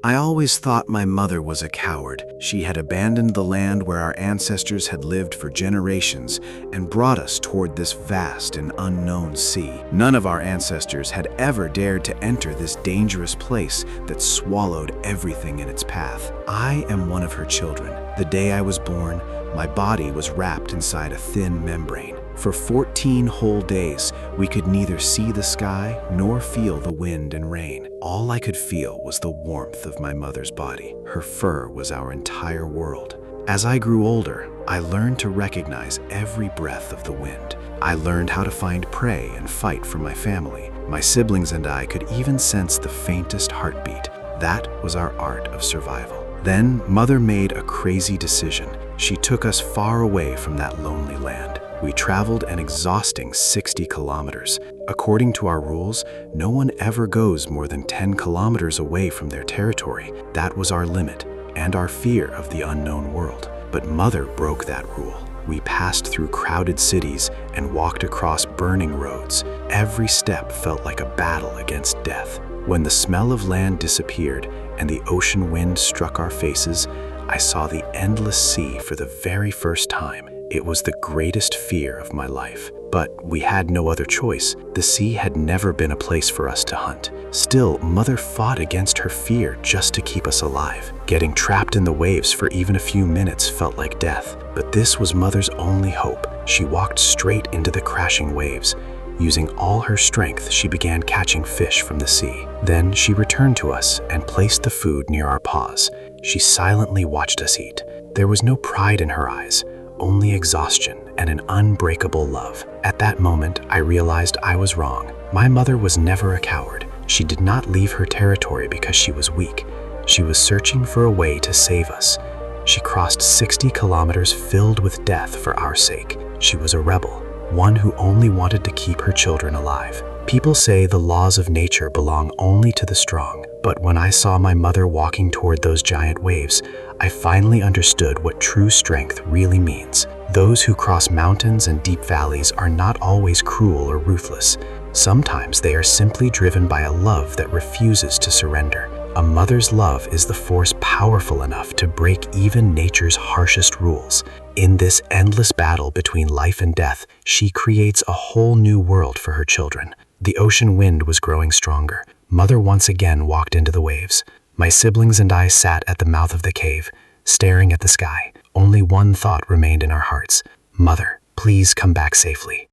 I always thought my mother was a coward. She had abandoned the land where our ancestors had lived for generations and brought us toward this vast and unknown sea. None of our ancestors had ever dared to enter this dangerous place that swallowed everything in its path. I am one of her children. The day I was born, my body was wrapped inside a thin membrane. For 14 whole days, we could neither see the sky nor feel the wind and rain. All I could feel was the warmth of my mother's body. Her fur was our entire world. As I grew older, I learned to recognize every breath of the wind. I learned how to find prey and fight for my family. My siblings and I could even sense the faintest heartbeat. That was our art of survival. Then, Mother made a crazy decision. She took us far away from that lonely land. We traveled an exhausting 60 kilometers. According to our rules, no one ever goes more than 10 kilometers away from their territory. That was our limit and our fear of the unknown world. But Mother broke that rule. We passed through crowded cities and walked across burning roads. Every step felt like a battle against death. When the smell of land disappeared and the ocean wind struck our faces, I saw the endless sea for the very first time. It was the greatest fear of my life. But we had no other choice. The sea had never been a place for us to hunt. Still, Mother fought against her fear just to keep us alive. Getting trapped in the waves for even a few minutes felt like death. But this was Mother's only hope. She walked straight into the crashing waves. Using all her strength, she began catching fish from the sea. Then she returned to us and placed the food near our paws. She silently watched us eat. There was no pride in her eyes, only exhaustion and an unbreakable love. At that moment, I realized I was wrong. My mother was never a coward. She did not leave her territory because she was weak. She was searching for a way to save us. She crossed 60 kilometers filled with death for our sake. She was a rebel, one who only wanted to keep her children alive. People say the laws of nature belong only to the strong, but when I saw my mother walking toward those giant waves, I finally understood what true strength really means. Those who cross mountains and deep valleys are not always cruel or ruthless. Sometimes they are simply driven by a love that refuses to surrender. A mother's love is the force powerful enough to break even nature's harshest rules. In this endless battle between life and death, she creates a whole new world for her children. The ocean wind was growing stronger. Mother once again walked into the waves. My siblings and I sat at the mouth of the cave, staring at the sky. Only one thought remained in our hearts. Mother, please come back safely.